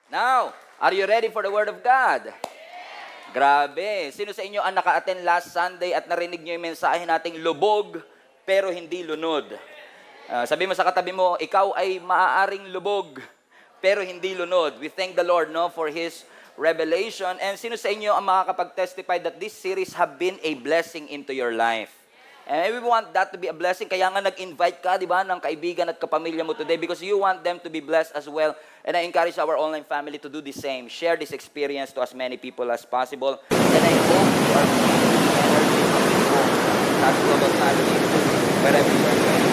Now, are you ready for the Word of God? Grabe. Sino sa inyo ang naka-attend last Sunday at narinig niyo yung mensahe nating lubog pero hindi lunod? Sabi mo sa katabi mo, ikaw ay maaaring lubog pero hindi lunod. We thank the Lord for His revelation. And sino sa inyo ang makakapag-testify that this series have been a blessing into your life? And we want that to be a blessing. Kaya nga nag-invite ka, di ba, ng kaibigan at kapamilya mo today because you want them to be blessed as well. And I encourage our online family to do the same. Share this experience to as many people as possible. And I hope you are feeling the energy of this home. That's Global Family, wherever you are going.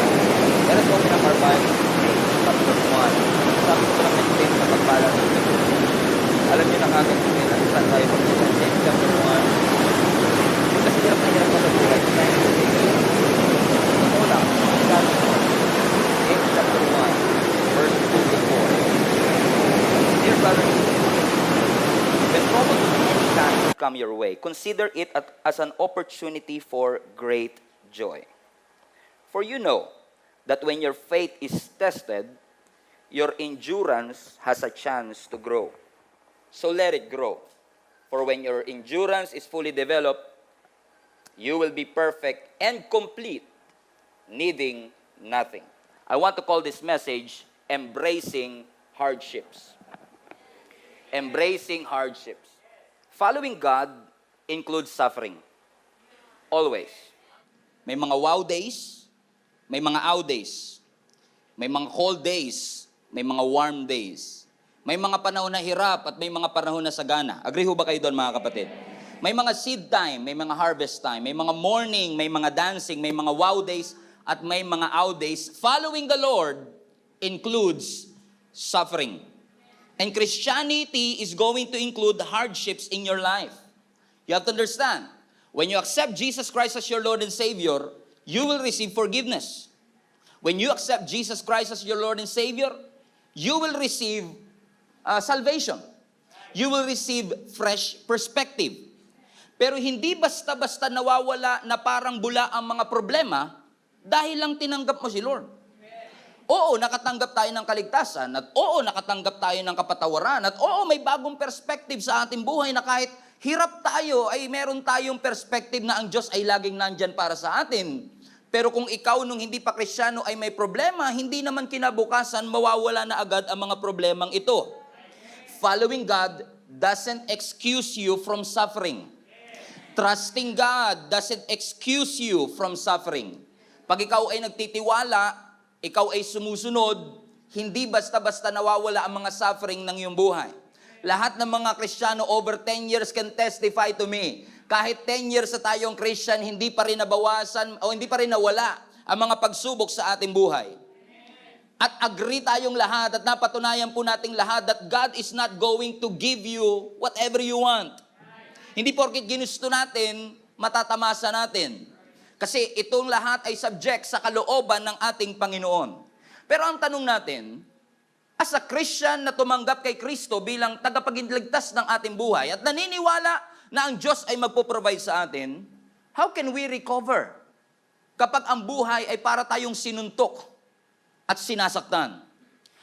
Let us open up our Bible to James chapter 1. Sabi ko lang ng James sa pagpala ng James. Alam niyo na kagad kung saan tayo pagpala. James chapter 1. Kasi hirap na hirap na sa buhay. Ito lang. James chapter 1, verse 2 to 4. Dear brothers and sisters, when troubles of any kind come your way, consider it as an opportunity for great joy. For you know that when your faith is tested, your endurance has a chance to grow. So let it grow. For when your endurance is fully developed, you will be perfect and complete, needing nothing. I want to call this message, Embracing Hardships. Embracing hardships. Following God includes suffering. Always. May mga wow days, may mga ow days, may mga cold days, may mga warm days. May mga panahon na hirap at may mga panahon na sagana. Agree ho ba kayo doon, mga kapatid? May mga seed time, may mga harvest time, may mga morning, may mga dancing, may mga wow days, at may mga ow days. Following the Lord includes suffering. And Christianity is going to include hardships in your life. You have to understand, when you accept Jesus Christ as your Lord and Savior, you will receive forgiveness. When you accept Jesus Christ as your Lord and Savior, you will receive salvation. You will receive fresh perspective. Pero hindi basta-basta nawawala na parang bula ang mga problema dahil lang tinanggap mo si Lord. Oo, nakatanggap tayo ng kaligtasan, at oo, nakatanggap tayo ng kapatawaran, at oo, may bagong perspective sa ating buhay na kahit hirap tayo, ay meron tayong perspective na ang Diyos ay laging nandyan para sa atin. Pero kung ikaw nung hindi pa Kristyano ay may problema, hindi naman kinabukasan mawawala na agad ang mga problemang ito. Following God doesn't excuse you from suffering. Trusting God doesn't excuse you from suffering. Pag ikaw ay nagtitiwala, ikaw ay sumusunod, hindi basta-basta nawawala ang mga suffering ng iyong buhay. Lahat ng mga Kristiyano over 10 years can testify to me. Kahit 10 years na tayong Christian, hindi pa rin nabawasan o hindi pa rin nawala ang mga pagsubok sa ating buhay. At agree tayong lahat at napatunayan po nating lahat that God is not going to give you whatever you want. Hindi porket ginusto natin, matatamasa natin. Kasi itong lahat ay subject sa kalooban ng ating Panginoon. Pero ang tanong natin, as a Christian na tumanggap kay Kristo bilang tagapagligtas ng ating buhay at naniniwala na ang Diyos ay magpo-provide sa atin, how can we recover kapag ang buhay ay para tayong sinuntok at sinasaktan?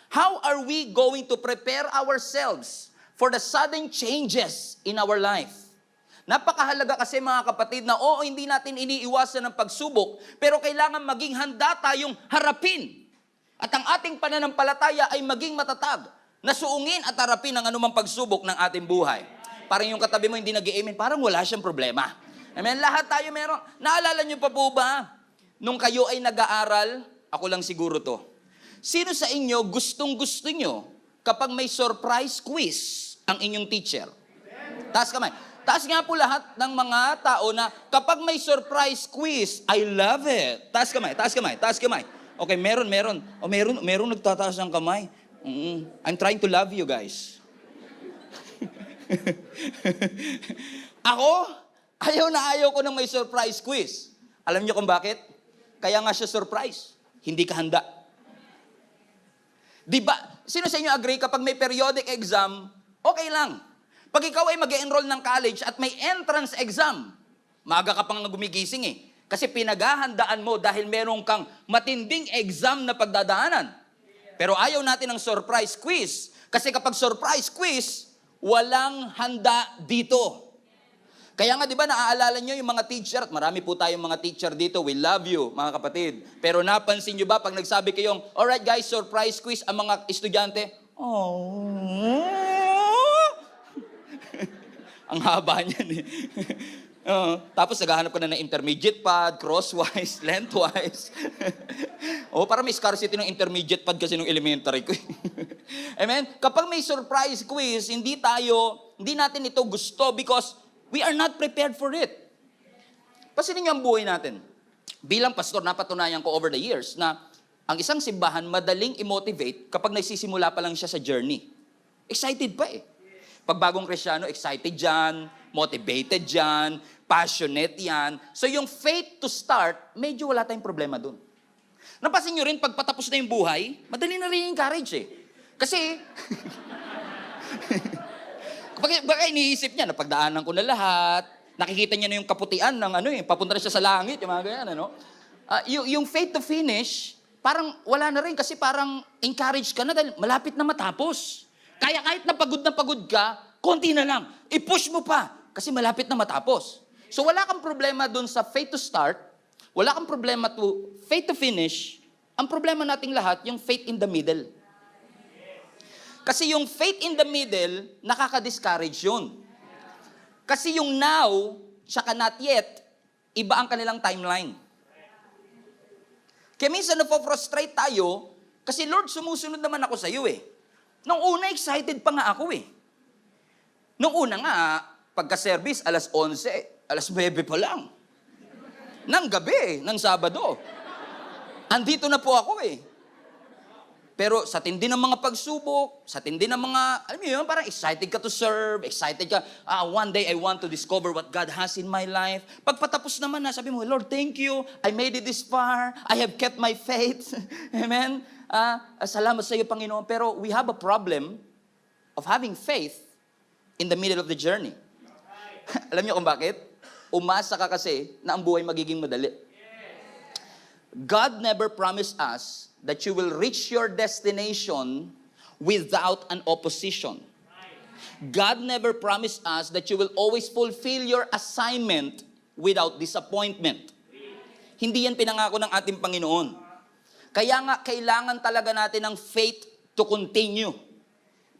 How are we going to prepare ourselves for the sudden changes in our life? Napakahalaga kasi mga kapatid na oo, hindi natin iniiwasan ng pagsubok, pero kailangan maging handa tayong harapin. At ang ating pananampalataya ay maging matatag na suungin at harapin ang anumang pagsubok ng ating buhay. Parang yung katabi mo hindi nag-i-amen, parang wala siyang problema. Amen? Lahat tayo meron. Naalala niyo pa po ba, nung kayo ay nag-aaral, ako lang siguro to, sino sa inyo gustong-gusto nyo kapag may surprise quiz ang inyong teacher? Taas kamay. Taas nga po lahat ng mga tao na kapag may surprise quiz, I love it. Taas kamay, taas kamay, taas kamay. Okay, meron. O meron nagtataas ng kamay. I'm trying to love you guys. Ako, ayaw ko ng may surprise quiz. Alam niyo kung bakit? Kaya nga siya surprise. Hindi ka handa. Diba? Sino sa inyo agree kapag may periodic exam, okay lang. Pag ikaw ay mag-enroll ng college at may entrance exam, maaga ka pang gumigising eh. Kasi pinaghahandaan mo dahil meron kang matinding exam na pagdadaanan. Pero ayaw natin ng surprise quiz. Kasi kapag surprise quiz, walang handa dito. Kaya nga, di ba, naaalala nyo yung mga teacher, at marami po tayong mga teacher dito, we love you, mga kapatid. Pero napansin nyo ba, pag nagsabi kayong, alright guys, surprise quiz, ang mga estudyante, oh, ang haba niyan eh. Tapos naghahanap ka na ng intermediate pad, crosswise, lengthwise. Para may scarcity ng intermediate pad kasi nung elementary ko. Amen? Kapag may surprise quiz, hindi natin ito gusto because we are not prepared for it. Pasinin niyo ang buhay natin. Bilang pastor, napatunayan ko over the years na ang isang simbahan madaling i-motivate kapag nagsisimula pa lang siya sa journey. Excited pa eh. Pag bagong Kristiyano, excited dyan, motivated dyan, passionate yan. So yung faith to start, medyo wala tayong problema dun. Napansin nyo rin, pag patapos na yung buhay, madali na rin encourage eh. Kasi, baka iniisip niya, napagdaanan ko na lahat, nakikita niya na yung kaputian ng papunta na siya sa langit, yung mga ganyan, yung faith to finish, parang wala na rin kasi parang encourage ka na dahil malapit na matapos. Kaya kahit na pagod ka, konti na lang, i-push mo pa kasi malapit na matapos. So wala kang problema dun sa faith to start, wala kang problema to faith to finish, ang problema nating lahat, yung faith in the middle. Kasi yung faith in the middle, nakaka-discourage yun. Kasi yung now, tsaka not yet, iba ang kanilang timeline. Kaya minsan napofrustrate tayo, kasi Lord, sumusunod naman ako sa iyo eh. Nung una, excited pa nga ako eh. Nung una nga, pagka-service, alas 11, alas 9 pa lang. Nang gabi, ng Sabado. Andito na po ako eh. Pero sa tindi ng mga pagsubok, sa tindi ng mga, alam mo yun, parang excited ka to serve, excited ka, one day I want to discover what God has in my life. Pagpatapos naman na, sabi mo, Lord, thank you, I made it this far, I have kept my faith. Amen? Salamat sa iyo, Panginoon. Pero we have a problem of having faith in the middle of the journey. Alam niyo kung bakit? Umasa ka kasi na ang buhay magiging madali. God never promised us that you will reach your destination without an opposition. God never promised us that you will always fulfill your assignment without disappointment. Hindi yan pinangako ng ating Panginoon. Kaya nga, kailangan talaga natin ng faith to continue.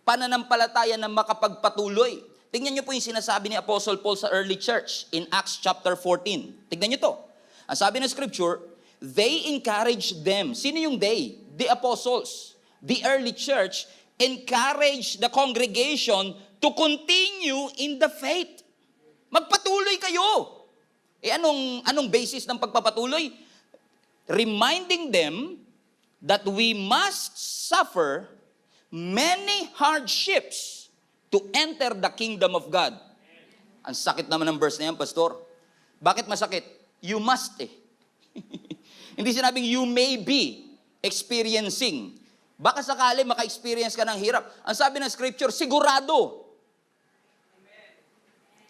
Pananampalataya na makapagpatuloy. Tingnan niyo po yung sinasabi ni Apostle Paul sa early church in Acts chapter 14. Tingnan niyo to. Ang sabi ng scripture, they encouraged them. Sino yung they? The apostles. The early church encouraged the congregation to continue in the faith. Magpatuloy kayo. Anong basis ng pagpapatuloy? Reminding them that we must suffer many hardships to enter the kingdom of God. Ang sakit naman ng verse na yan, Pastor. Bakit masakit? You must eh. Hindi sinabing you may be experiencing. Baka sakali maka-experience ka ng hirap. Ang sabi ng scripture, sigurado.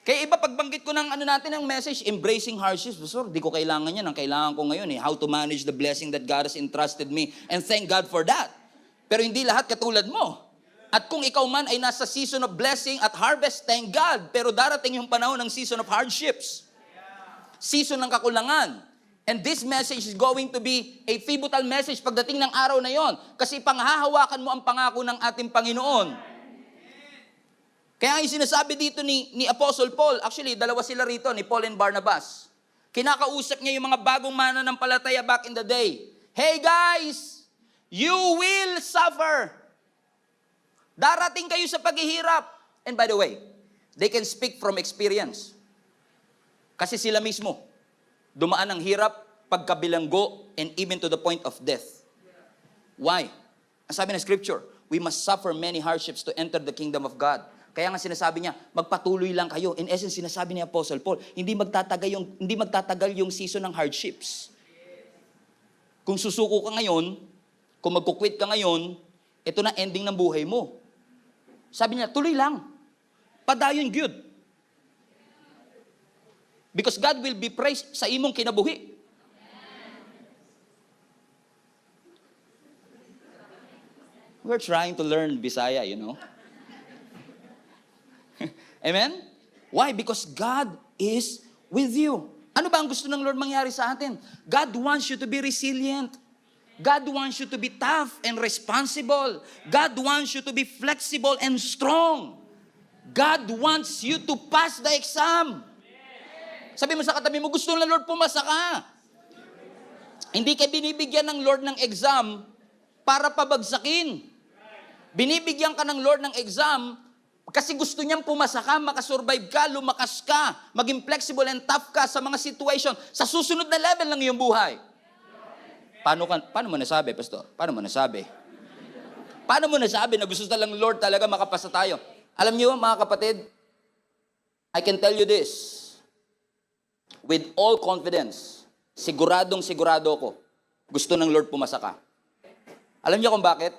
Kaya iba pagbanggit ko ng ng message, embracing hardships. Pastor, di ko kailangan yan. Ang kailangan ko ngayon how to manage the blessing that God has entrusted me. And thank God for that. Pero hindi lahat katulad mo. At kung ikaw man ay nasa season of blessing at harvest, thank God. Pero darating yung panahon ng season of hardships. Season ng kakulangan. And this message is going to be a pivotal message pagdating ng araw na yon. Kasi panghahawakan mo ang pangako ng ating Panginoon. Kaya yung sinasabi dito ni Apostle Paul, actually, dalawa sila rito, ni Paul and Barnabas. Kinakausap niya yung mga bagong mananampalataya back in the day. Hey guys, you will suffer. Darating kayo sa paghihirap. And by the way, they can speak from experience. Kasi sila mismo, dumaan ang hirap, pagkabilanggo, and even to the point of death. Why? Ang sabi ng scripture, we must suffer many hardships to enter the kingdom of God. Kaya nga sinasabi niya, magpatuloy lang kayo. In essence, sinasabi ni Apostle Paul, hindi magtatagal yung season ng hardships. Kung susuko ka ngayon, kung magkukwit ka ngayon, ito na ending ng buhay mo. Sabi niya, tuloy lang. Padayon good. Because God will be praised sa imong kinabuhi. We're trying to learn Bisaya, you know. Amen? Why? Because God is with you. Ano ba ang gusto ng Lord mangyari sa atin? God wants you to be resilient. God wants you to be tough and responsible. God wants you to be flexible and strong. God wants you to pass the exam. Sabi mo sa katabi mo, gusto ng Lord pumasa ka. Hindi ka binibigyan ng Lord ng exam para pabagsakin. Binibigyan ka ng Lord ng exam kasi gusto niyang pumasa ka, makasurvive ka, lumakas ka, maging flexible and tough ka sa mga situation. Sa susunod na level ng iyong buhay. Paano mo nasabi, Pastor? Paano mo nasabi? Paano mo nasabi na gusto ng Lord talaga makapasa tayo? Alam niyo, mga kapatid, I can tell you this, with all confidence, sigurado ko, gusto ng Lord pumasa ka. Alam niyo kung bakit?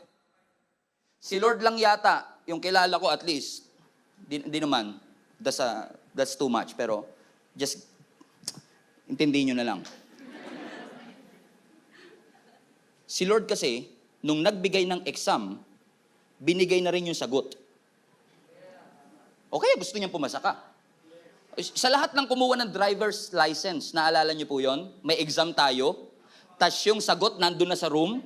Si Lord lang yata, yung kilala ko at least, di naman, that's too much, pero just, intindihin nyo na lang. Si Lord kasi, nung nagbigay ng exam, binigay na rin yung sagot. O kaya gusto niyang pumasa ka. Sa lahat ng kumuha ng driver's license, naalala niyo po yon? May exam tayo, tas yung sagot nandun na sa room.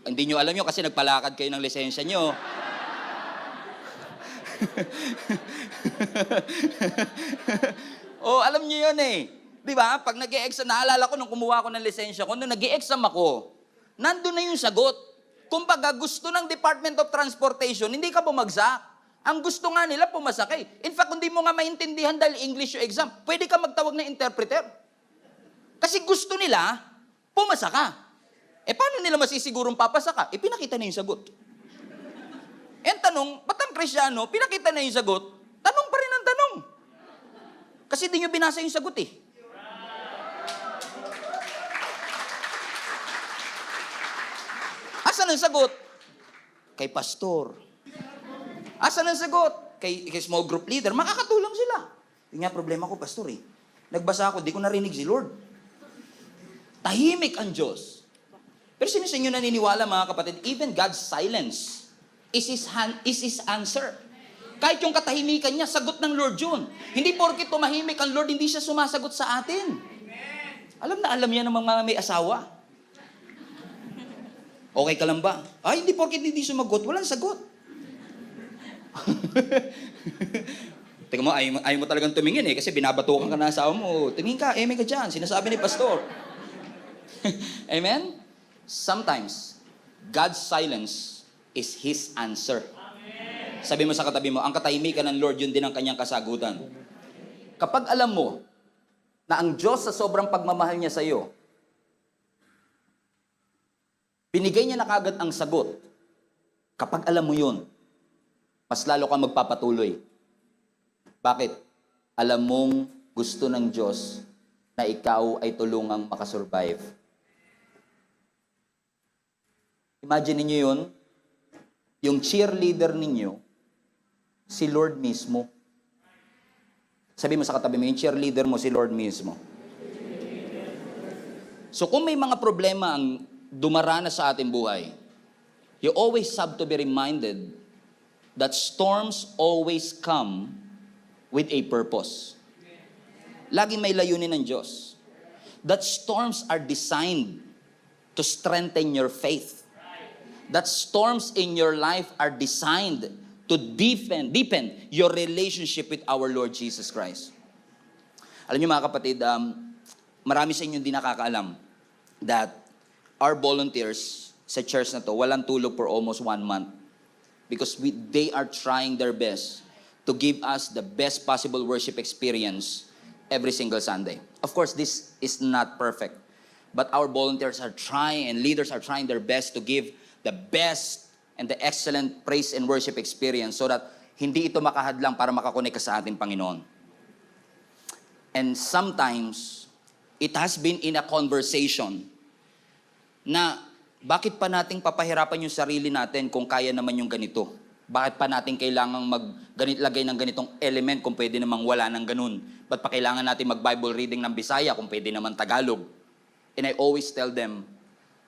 Hindi nyo alam yun kasi nagpalakad kayo ng lisensya nyo. Alam nyo yun eh. Di ba? Pag nag-e-exam, naalala ko nung kumuha ko ng lisensya ko, nung nag-e-exam ako, nandun na yung sagot. Kumbaga, gusto ng Department of Transportation, hindi ka bumagsak. Ang gusto nga nila, pumasa ka eh. In fact, kung di mo nga maintindihan dahil English yung exam, pwede ka magtawag ng interpreter. Kasi gusto nila, pumasa ka. Paano nila masisigurong papasa ka? Pinakita na yung sagot. Tanong, ba't ang Kristyano, pinakita na yung sagot, tanong pa rin ang tanong. Kasi di nyo binasa yung sagot eh. Asan ang sagot? Kay pastor. Asan ang sagot? Kay small group leader. Makakatulong sila. Yung nga problema ko, pastor eh. Nagbasa ako, di ko narinig si Lord. Tahimik ang Diyos. Pero sino sa inyo naniniwala, mga kapatid, even God's silence is His answer. Kahit yung katahimikan niya, sagot ng Lord yun. Hindi porket tumahimik ang Lord, hindi siya sumasagot sa atin. Alam na alam niya ng mga may asawa. Okay ka lang ba? Ay, hindi porket hindi sumagot, walang sagot. Tingnan mo, ayaw mo talagang tumingin eh, kasi binabatukan ka na asawa mo. Tingin ka, eme ka dyan, sinasabi ni pastor. Amen? Sometimes, God's silence is His answer. Amen. Sabi mo sa katabi mo, ang katahimikan ng Lord, yun din ang kanyang kasagutan. Kapag alam mo na ang Diyos sa sobrang pagmamahal niya sa iyo, binigay niya na kagad ang sagot. Kapag alam mo yun, mas lalo ka magpapatuloy. Bakit? Alam mong gusto ng Diyos na ikaw ay tulungang makasurvive. Imagine niyo yun, yung cheerleader ninyo, si Lord mismo. Sabi mo sa katabi mo, yung cheerleader mo, si Lord mismo. So kung may mga problema ang dumaranas sa ating buhay, you always have to be reminded that storms always come with a purpose. Laging may layunin ng Diyos. That storms are designed to strengthen your faith. That storms in your life are designed to deepen your relationship with our Lord Jesus Christ. Alam niyo mga kapatid, marami sa inyo hindi nakakaalam that our volunteers sa church na to, walang tulog for almost 1 month. Because they are trying their best to give us the best possible worship experience every single Sunday. Of course, this is not perfect. But our volunteers are trying and leaders are trying their best to give the best and the excellent praise and worship experience so that hindi ito makahadlang para makakonek ka sa ating Panginoon. And sometimes, it has been in a conversation na bakit pa nating papahirapan yung sarili natin kung kaya naman yung ganito? Bakit pa natin kailangang lagay ng ganitong element kung pwede namang wala ng ganun? Ba't pa kailangan natin mag-Bible reading ng Bisaya kung pwede naman Tagalog? And I always tell them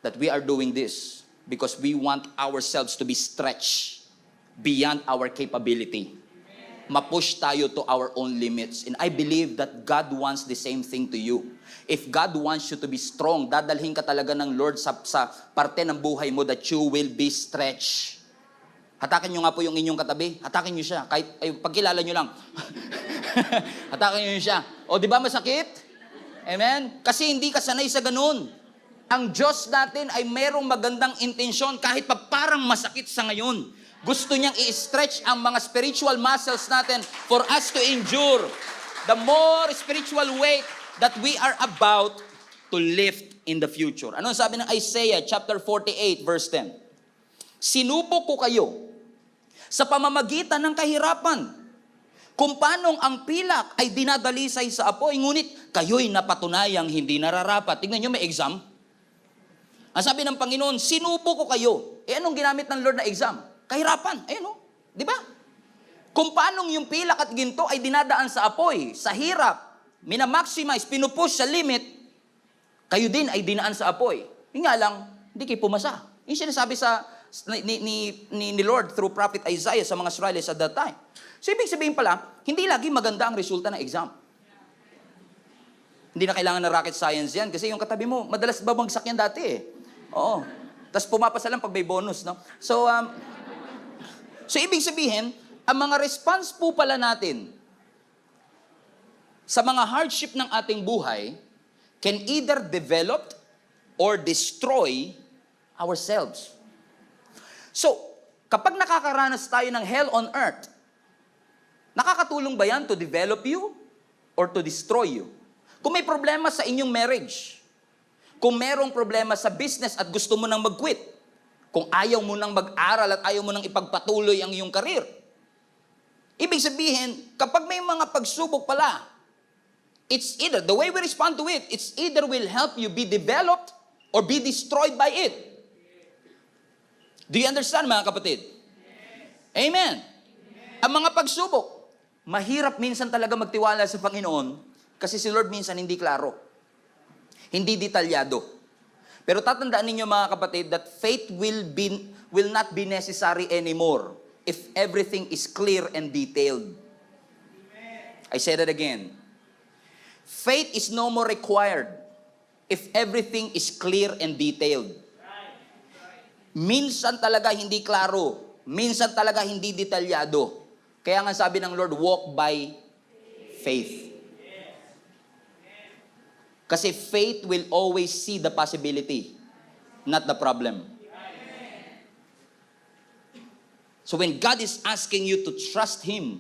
that we are doing this Because we want ourselves to be stretched beyond our capability. Ma-push tayo to our own limits. And I believe that God wants the same thing to you. If God wants you to be strong, dadalhin ka talaga ng Lord sa parte ng buhay mo that you will be stretched. Hatakin nyo nga po yung inyong katabi. Hatakin nyo siya. Kahit pagkilala nyo lang. Hatakin nyo siya. O, di ba masakit? Amen? Kasi hindi ka sanay sa ganun. Ang Diyos natin ay merong magandang intensyon kahit pa parang masakit sa ngayon. Gusto niyang i-stretch ang mga spiritual muscles natin for us to endure the more spiritual weight that we are about to lift in the future. Ano sabi ng Isaiah chapter 48 verse 10? Sinubok ko kayo sa pamamagitan ng kahirapan, kung paanong ang pilak ay dinadalisay sa apoy, ngunit kayo'y napatunayang hindi nararapat. Tingnan nyo, may exam. Ang sabi ng Panginoon, sinubo ko kayo. Anong ginamit ng Lord na exam? Kahirapan. Di ba? Kung paanong yung pilak at ginto ay dinadaan sa apoy, sa hirap, minamaximize, pinupush sa limit, kayo din ay dinaan sa apoy. Yung nga lang, hindi kayo pumasa. Yung sinasabi ni Lord through Prophet Isaiah sa mga Israelites at that time. So, ibig sabihin pala, hindi lagi maganda ang resulta ng exam. Hindi na kailangan ng rocket science yan kasi yung katabi mo, madalas babagsak yan dati eh. Oo. Tapos pumapasa lang pag may bonus, no? So, ibig sabihin, ang mga response po pala natin sa mga hardship ng ating buhay can either develop or destroy ourselves. So, kapag nakakaranas tayo ng hell on earth, nakakatulong ba yan to develop you or to destroy you? Kung may problema sa inyong marriage, kung merong problema sa business at gusto mo nang mag-quit, kung ayaw mo nang mag-aral at ayaw mo nang ipagpatuloy ang iyong career, ibig sabihin, kapag may mga pagsubok pala, it's either, the way we respond to it, it's either will help you be developed or be destroyed by it. Do you understand, mga kapatid? Amen. Ang mga pagsubok, mahirap minsan talaga magtiwala sa Panginoon kasi si Lord minsan hindi klaro. Hindi detalyado. Pero tatandaan ninyo mga kapatid that faith will not be necessary anymore if everything is clear and detailed. I said it again. Faith is no more required if everything is clear and detailed. Minsan talaga hindi klaro. Minsan talaga hindi detalyado. Kaya nga sabi ng Lord, walk by faith. Kasi faith will always see the possibility, not the problem. So when God is asking you to trust Him,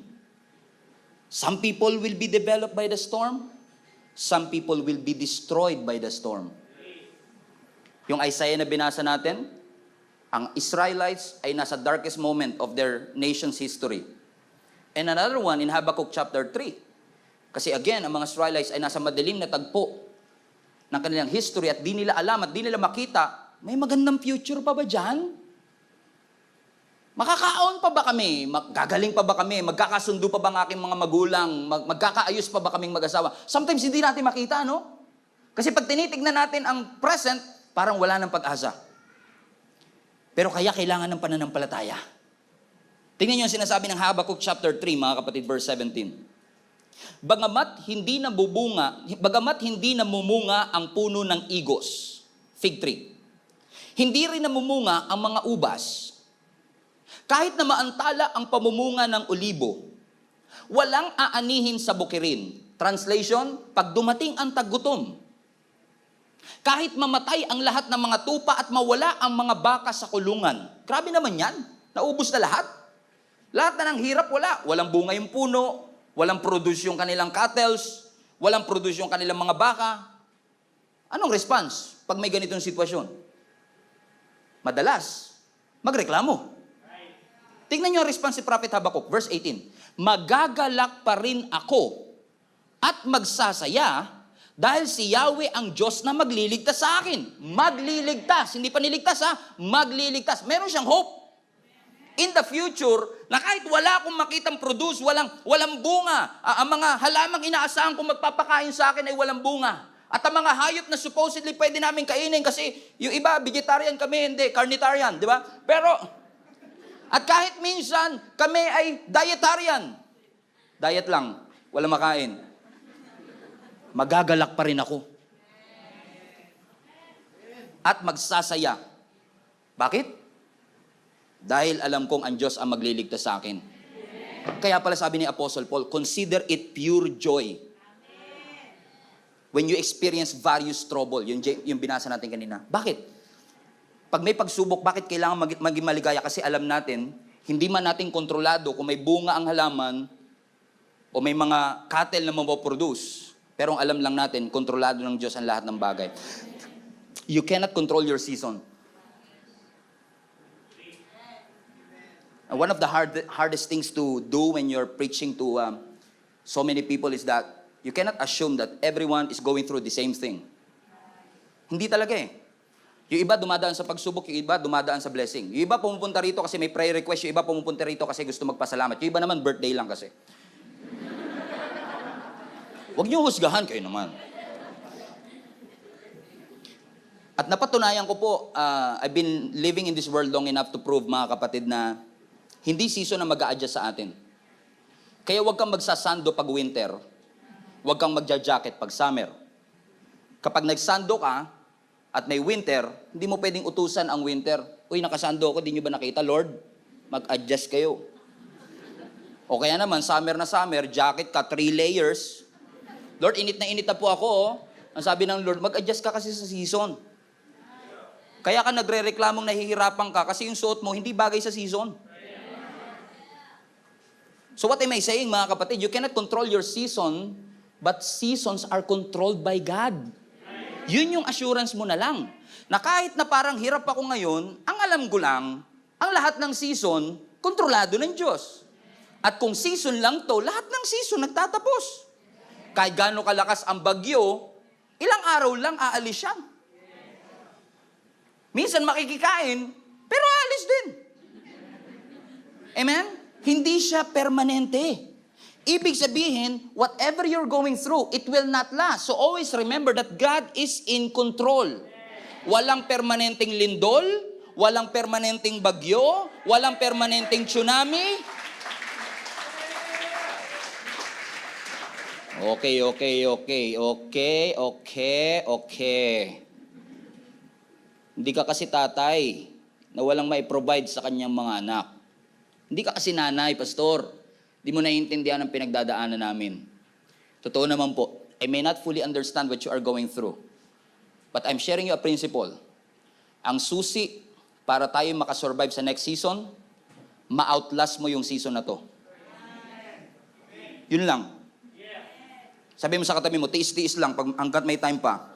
some people will be developed by the storm, some people will be destroyed by the storm. Yung Isaiah na binasa natin, ang Israelites ay nasa darkest moment of their nation's history. And another one in Habakkuk chapter 3. Kasi again, ang mga Israelites ay nasa madilim na tagpo ng kanilang history at di nila alam at di nila makita, may magandang future pa ba dyan? Makakaon pa ba kami? Gagaling pa ba kami? Magkakasundo pa ba ang aking mga magulang? Magkakaayos pa ba kaming mag-asawa? Sometimes hindi natin makita, no? Kasi pag tinitignan natin ang present, parang wala ng pag-asa. Pero kaya kailangan ng pananampalataya. Tingnan niyo yung sinasabi ng Habakkuk chapter 3, mga kapatid, verse 17. Bagamat hindi namumunga ang puno ng igos, fig tree. Hindi rin namumunga ang mga ubas. Kahit na maantala ang pamumunga ng olibo, walang aanihin sa bukirin. Translation, pag dumating ang taggutom. Kahit mamatay ang lahat ng mga tupa at mawala ang mga baka sa kulungan. Grabe naman yan. Naubos na lahat. Lahat na ng hirap, wala. Walang bunga yung puno. Walang produce yung kanilang cattle, walang produce yung kanilang mga baka. Anong response pag may ganitong sitwasyon? Madalas, magreklamo. Tingnan niyo ang response si Prophet Habakkuk, verse 18. Magagalak pa rin ako at magsasaya dahil si Yahweh ang Diyos na magliligtas sa akin. Magliligtas, hindi pa niligtas ha, magliligtas. Meron siyang hope. In the future, na kahit wala akong makitang produce, walang bunga, ang mga halamang inaasahan kong magpapakain sa akin ay walang bunga. At ang mga hayop na supposedly pwede namin kainin kasi yung iba, vegetarian kami, hindi, carnitarian, di ba? Pero, at kahit minsan, kami ay dietarian. Diet lang, wala makain. Magagalak pa rin ako. At magsasaya. Bakit? Dahil alam kong ang Diyos ang magliligtas sa akin. Kaya pala sabi ni Apostle Paul, consider it pure joy. When you experience various trouble, yung binasa natin kanina. Bakit? Pag may pagsubok, bakit kailangan maging maligaya? Kasi alam natin, hindi man natin kontrolado kung may bunga ang halaman o may mga cattle na mapoproduce. Pero ang alam lang natin, kontrolado ng Diyos ang lahat ng bagay. You cannot control your season. And one of the hardest things to do when you're preaching to so many people is that you cannot assume that everyone is going through the same thing. Hindi talaga eh. Yung iba dumadaan sa pagsubok, yung iba dumadaan sa blessing. Yung iba pumupunta rito kasi may prayer request, yung iba pumupunta rito kasi gusto magpasalamat. Yung iba naman birthday lang kasi. Huwag niyo husgahan, kayo naman. At napatunayan ko po, I've been living in this world long enough to prove, mga kapatid, na hindi season na mag-a-adjust sa atin. Kaya huwag kang magsasando pag winter. Huwag kang magja-jacket pag summer. Kapag nagsando ka at may winter, hindi mo pwedeng utusan ang winter. Uy, nakasando ako, di nyo ba nakita, Lord? Mag-adjust kayo. O kaya naman, summer na summer, jacket ka, 3 layers. Lord, init na po ako. Oh. Ang sabi ng Lord, mag-adjust ka kasi sa season. Kaya ka nagre-reklamong nahihirapan ka kasi yung suot mo hindi bagay sa season. So what am I saying, mga kapatid? You cannot control your season, but seasons are controlled by God. Yun yung assurance mo na lang. Na kahit na parang hirap ako ngayon, ang alam ko lang, ang lahat ng season, kontrolado ng Diyos. At kung season lang to, lahat ng season nagtatapos. Kahit gaano kalakas ang bagyo, ilang araw lang aalis siya. Minsan makikikain, pero aalis din. Amen? Hindi siya permanente. Ibig sabihin, whatever you're going through, it will not last. So always remember that God is in control. Walang permanenteng lindol, walang permanenteng bagyo, walang permanenteng tsunami. Okay. Hindi ka kasi tatay na walang mai-provide sa kanyang mga anak. Hindi ka kasi nanay, pastor. Hindi mo naiintindihan ang pinagdadaanan namin. Totoo naman po, I may not fully understand what you are going through. But I'm sharing you a principle. Ang susi para tayo makasurvive sa next season, ma-outlast mo yung season na to. Yun lang. Sabi mo sa katabi mo, tiis-tiis lang hanggat may time pa.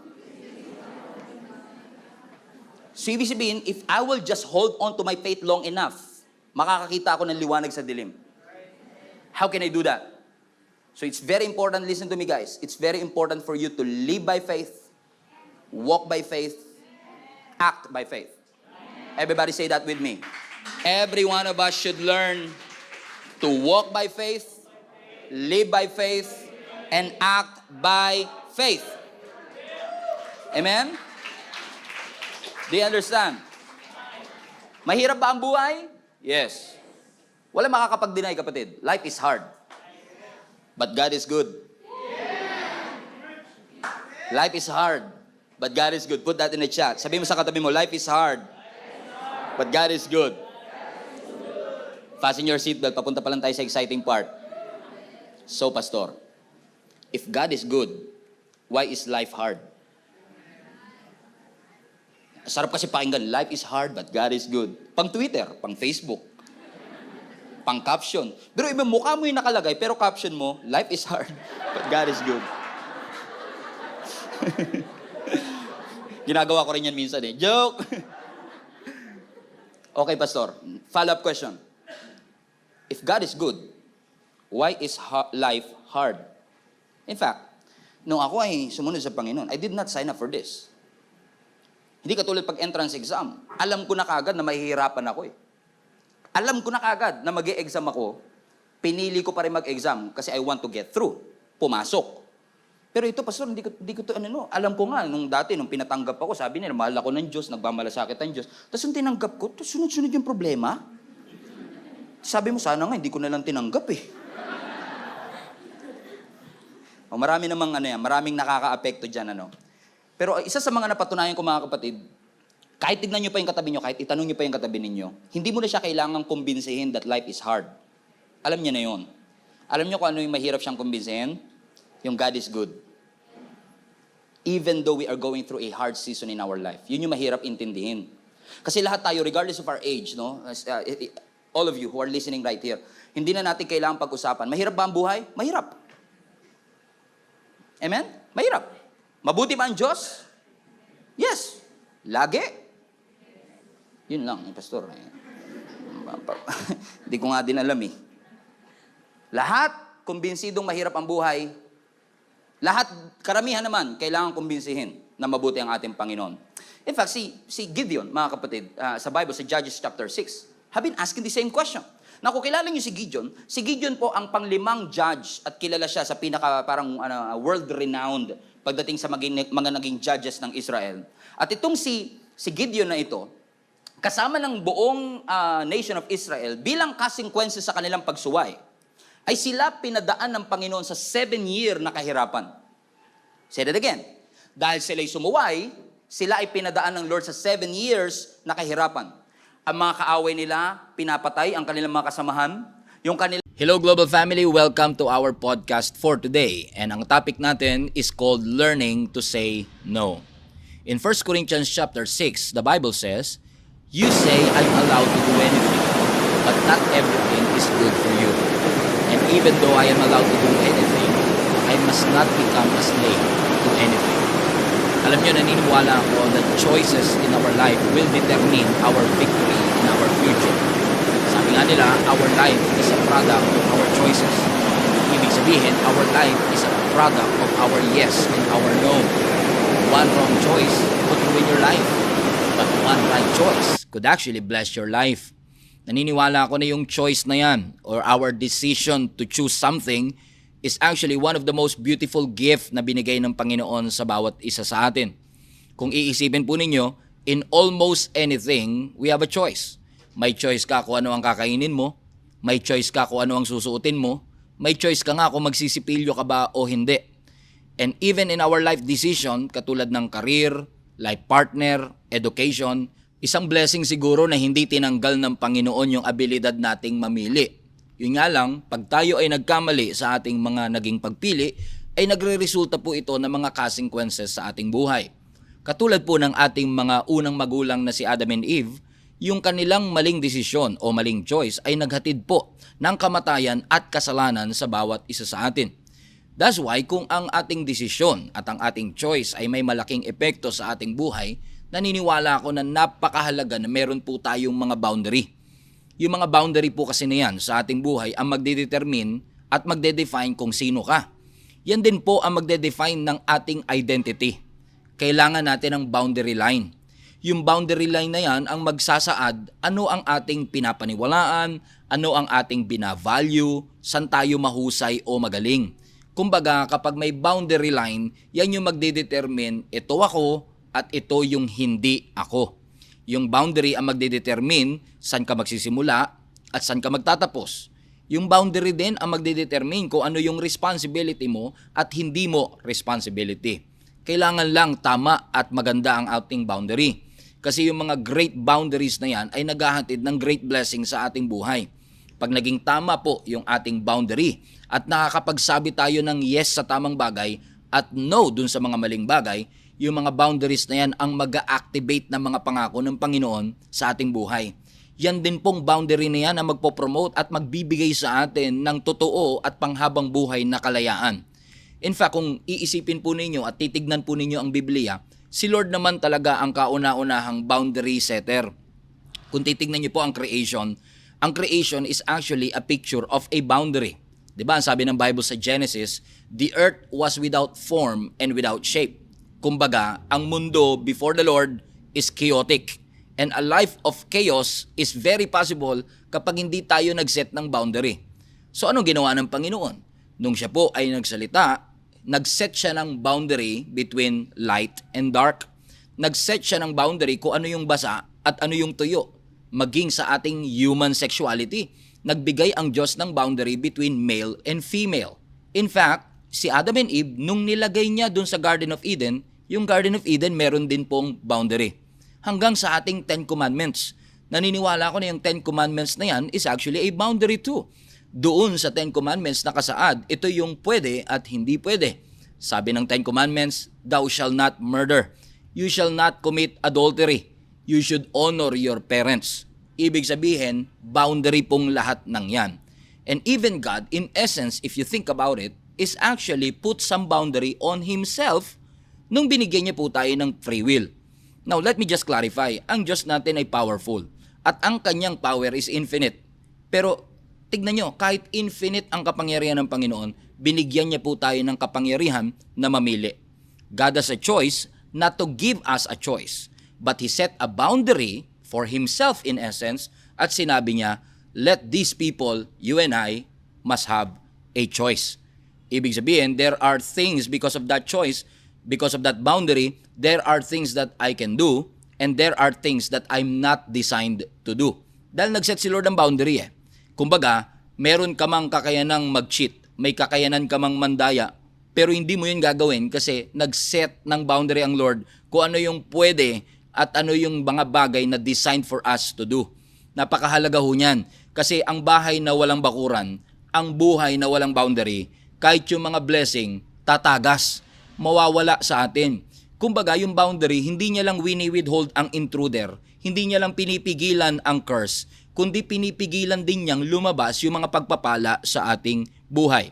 So ibig sabihin, if I will just hold on to my faith long enough, makakakita ako ng liwanag sa dilim. How can I do that? So it's very important, listen to me guys, it's very important for you to live by faith, walk by faith, act by faith. Everybody say that with me. Every one of us should learn to walk by faith, live by faith, and act by faith. Amen? Do you understand? Mahirap ba ang buhay? Yes. Wala makakapag-deny, kapatid. Life is hard. But God is good. Life is hard. But God is good. Put that in the chat. Sabi mo sa katabi mo, life is hard. But God is good. Fasten your seatbelt. Papunta pa lang tayo sa exciting part. So, pastor, if God is good, why is life hard? Sarap kasi pakinggan, life is hard but God is good. Pang Twitter, pang Facebook, pang caption. Pero iba, mukha mo yung nakalagay, pero caption mo, life is hard but God is good. Ginagawa ko rin yan minsan eh. Joke! Okay, pastor. Follow-up question. If God is good, why is life hard? In fact, nung ako ay sumunod sa Panginoon, I did not sign up for this. Hindi katulad pag entrance exam. Alam ko na kagad na mahihirapan ako eh. Alam ko na kagad na mag-e-exam ako, pinili ko pa rin mag-exam kasi I want to get through. Pumasok. Pero ito, pastor, hindi ko to alam ko nga, nung dati, nung pinatanggap ako, sabi nila, mahal ako ng Diyos, nagmamalasakit ang Diyos. Tapos nung tinanggap ko, tapos sunod-sunod yung problema. Sabi mo, sana nga, hindi ko na lang tinanggap eh. O, marami namang maraming nakaka-apekto dyan, Pero isa sa mga napatunayan ko, mga kapatid, kahit tignan nyo pa yung katabi nyo, kahit itanong nyo pa yung katabi ninyo, hindi mo na siya kailangang kumbinsihin that life is hard. Alam niya na yun. Alam niyo kung ano yung mahirap siyang kumbinsihin? Yung God is good. Even though we are going through a hard season in our life. Yun yung mahirap intindihin. Kasi lahat tayo, regardless of our age, all of you who are listening right here, hindi na natin kailangang pag-usapan. Mahirap ba ang buhay? Mahirap. Amen? Mahirap. Mabuti ba ang Diyos? Yes. Lagi? Yun lang, pastor. Hindi ko nga din alam eh. Lahat, kumbinsidong mahirap ang buhay. Lahat, karamihan naman, kailangan kumbinsihin na mabuti ang ating Panginoon. In fact, si Gideon, mga kapatid, sa Bible, sa Judges chapter 6, have been asking the same question. Na kung kilala niyo si Gideon po ang panglimang judge at kilala siya sa pinaka parang world-renowned pagdating sa mga naging judges ng Israel. At itong si Gideon na ito, kasama ng buong nation of Israel, bilang consequences sa kanilang pagsuway, ay sila pinadaan ng Panginoon sa 7-year na kahirapan. Say that again. Dahil sila'y sumuway, sila ay pinadaan ng Lord sa 7 years na kahirapan. Ang mga kaaway nila, pinapatay ang kanilang mga kasamahan. Hello Global Family, welcome to our podcast for today. And ang topic natin is called Learning to Say No. In 1 Corinthians chapter 6, the Bible says, "You say I'm allowed to do anything, but not everything is good for you. And even though I am allowed to do anything, I must not become a slave to anything." Alam niyo, naniniwala ako that choices in our life will determine our victory in our future. Sabi nga nila, our life is a product of our choices. Ibig sabihin, our life is a product of our yes and our no. One wrong choice could ruin your life, but one right choice could actually bless your life. Naniniwala ako na yung choice na yan, or our decision to choose something, is actually one of the most beautiful gift na binigay ng Panginoon sa bawat isa sa atin. Kung iisipin po ninyo, in almost anything, we have a choice. May choice ka kung ano ang kakainin mo, may choice ka kung ano ang susuotin mo, may choice ka nga kung magsisipilyo ka ba o hindi. And even in our life decision, katulad ng career, life partner, education, isang blessing siguro na hindi tinanggal ng Panginoon yung abilidad nating mamili. Yun nga lang, pag tayo ay nagkamali sa ating mga naging pagpili, ay nagre-resulta po ito ng mga consequences sa ating buhay. Katulad po ng ating mga unang magulang na si Adam and Eve, yung kanilang maling desisyon o maling choice ay naghatid po ng kamatayan at kasalanan sa bawat isa sa atin. That's why kung ang ating desisyon at ang ating choice ay may malaking epekto sa ating buhay, naniniwala ako na napakahalaga na meron po tayong mga boundary. Yung mga boundary po kasi na yan sa ating buhay ang magdedetermine at magdedefine kung sino ka. Yan din po ang magdedefine ng ating identity. Kailangan natin ng boundary line. Yung boundary line na yan ang magsasaad ano ang ating pinapaniwalaan, ano ang ating binavalue, saan tayo mahusay o magaling. Kumbaga kapag may boundary line, yan yung magdedetermine ito ako at ito yung hindi ako. Yung boundary ang magdedetermine saan ka magsisimula at saan ka magtatapos. Yung boundary din ang magdedetermine kung ano yung responsibility mo at hindi mo responsibility. Kailangan lang tama at maganda ang ating boundary. Kasi yung mga great boundaries na yan ay naghahatid ng great blessing sa ating buhay. Pag naging tama po yung ating boundary at nakakapagsabi tayo ng yes sa tamang bagay at no dun sa mga maling bagay, yung mga boundaries na yan ang mag-activate ng mga pangako ng Panginoon sa ating buhay. Yan din pong boundary na yan ang magpo-promote at magbibigay sa atin ng totoo at panghabang buhay na kalayaan. In fact, kung iisipin po ninyo at titignan po ninyo ang Biblia, si Lord naman talaga ang kauna-unahang boundary setter. Kung titignan niyo po ang creation is actually a picture of a boundary. Diba? Ang sabi ng Bible sa Genesis, the earth was without form and without shape. Kumbaga, ang mundo before the Lord is chaotic. And a life of chaos is very possible kapag hindi tayo nag-set ng boundary. So anong ginawa ng Panginoon? Nung siya po ay nagsalita, nag-set siya ng boundary between light and dark. Nag-set siya ng boundary kung ano yung basa at ano yung tuyo, maging sa ating human sexuality. Nagbigay ang Diyos ng boundary between male and female. In fact, si Adam and Eve, nung nilagay niya dun sa Garden of Eden, yung Garden of Eden meron din pong boundary. Hanggang sa ating 10 Commandments. Naniniwala ko na yung 10 Commandments na yan is actually a boundary too. Doon sa 10 Commandments nakasaad, ito yung pwede at hindi pwede. Sabi ng 10 Commandments, thou shall not murder. You shall not commit adultery. You should honor your parents. Ibig sabihin, boundary pong lahat ng yan. And even God, in essence, if you think about it, is actually put some boundary on Himself nung binigyan niya po tayo ng free will. Now, let me just clarify. Ang Diyos natin ay powerful at ang kanyang power is infinite. Pero tignan nyo, kahit infinite ang kapangyarihan ng Panginoon, binigyan niya po tayo ng kapangyarihan na mamili. God has a choice not to give us a choice, but He set a boundary for Himself in essence at sinabi niya, let these people, you and I, must have a choice. Ibig sabihin, there are things because of that choice, because of that boundary, there are things that I can do and there are things that I'm not designed to do. Dahil nag-set si Lord ng boundary eh. Kumbaga, meron ka mang kakayanang mag-cheat, may kakayanan ka mang mandaya, pero hindi mo yun gagawin kasi nag-set ng boundary ang Lord kung ano yung pwede at ano yung mga bagay na designed for us to do. Napakahalaga ho niyan kasi ang bahay na walang bakuran, ang buhay na walang boundary, kahit yung mga blessing, tatagas, mawawala sa atin. Kumbaga, yung boundary, hindi niya lang wini-withhold ang intruder, hindi niya lang pinipigilan ang curse, kundi pinipigilan din niyang lumabas yung mga pagpapala sa ating buhay.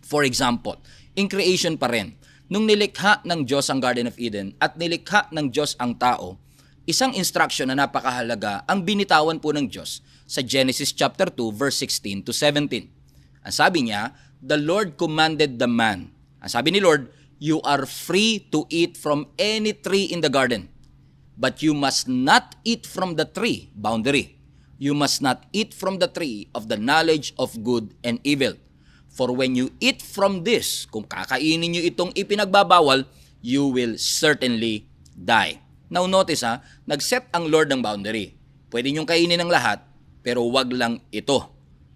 For example, in creation pa rin, nung nilikha ng Diyos ang Garden of Eden at nilikha ng Diyos ang tao, isang instruction na napakahalaga ang binitawan po ng Diyos sa Genesis chapter 2 verse 16 to 17. Ang sabi niya, the Lord commanded the man. Ang sabi ni Lord, you are free to eat from any tree in the garden, but you must not eat from the tree, boundary. You must not eat from the tree of the knowledge of good and evil. For when you eat from this, kung kakainin nyo itong ipinagbabawal, you will certainly die. Now notice nag-set ang Lord ng boundary. Pwede nyong kainin ng lahat, pero wag lang ito.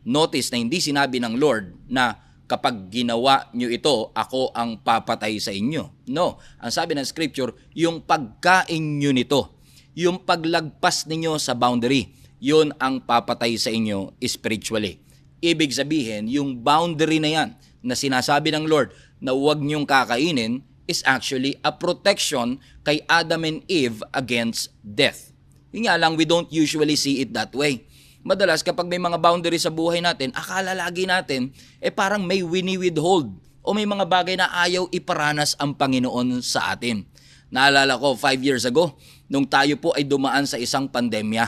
Notice na hindi sinabi ng Lord na kapag ginawa nyo ito, ako ang papatay sa inyo. No, ang sabi ng Scripture, yung pagkain nyo nito, yung paglagpas ninyo sa boundary, yun ang papatay sa inyo spiritually. Ibig sabihin, yung boundary na yan na sinasabi ng Lord na huwag niyong kakainin is actually a protection kay Adam and Eve against death. Yun nga lang, we don't usually see it that way. Madalas kapag may mga boundary sa buhay natin, akala lagi natin, parang may wini-withhold o may mga bagay na ayaw iparanas ang Panginoon sa atin. Naalala ko, 5 years ago, nung tayo po ay dumaan sa isang pandemya.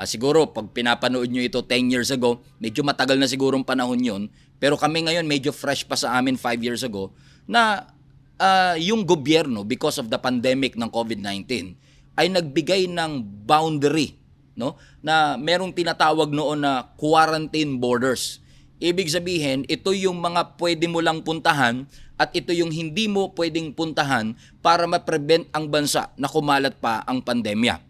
Siguro, pag pinapanood nyo ito 10 years ago, medyo matagal na sigurong panahon yun. Pero kami ngayon, medyo fresh pa sa amin 5 years ago, na yung gobyerno, because of the pandemic ng COVID-19, ay nagbigay ng boundary, no? Na merong tinatawag noon na quarantine borders. Ibig sabihin, ito yung mga pwede mo lang puntahan at ito yung hindi mo pwedeng puntahan para ma-prevent ang bansa na kumalat pa ang pandemya.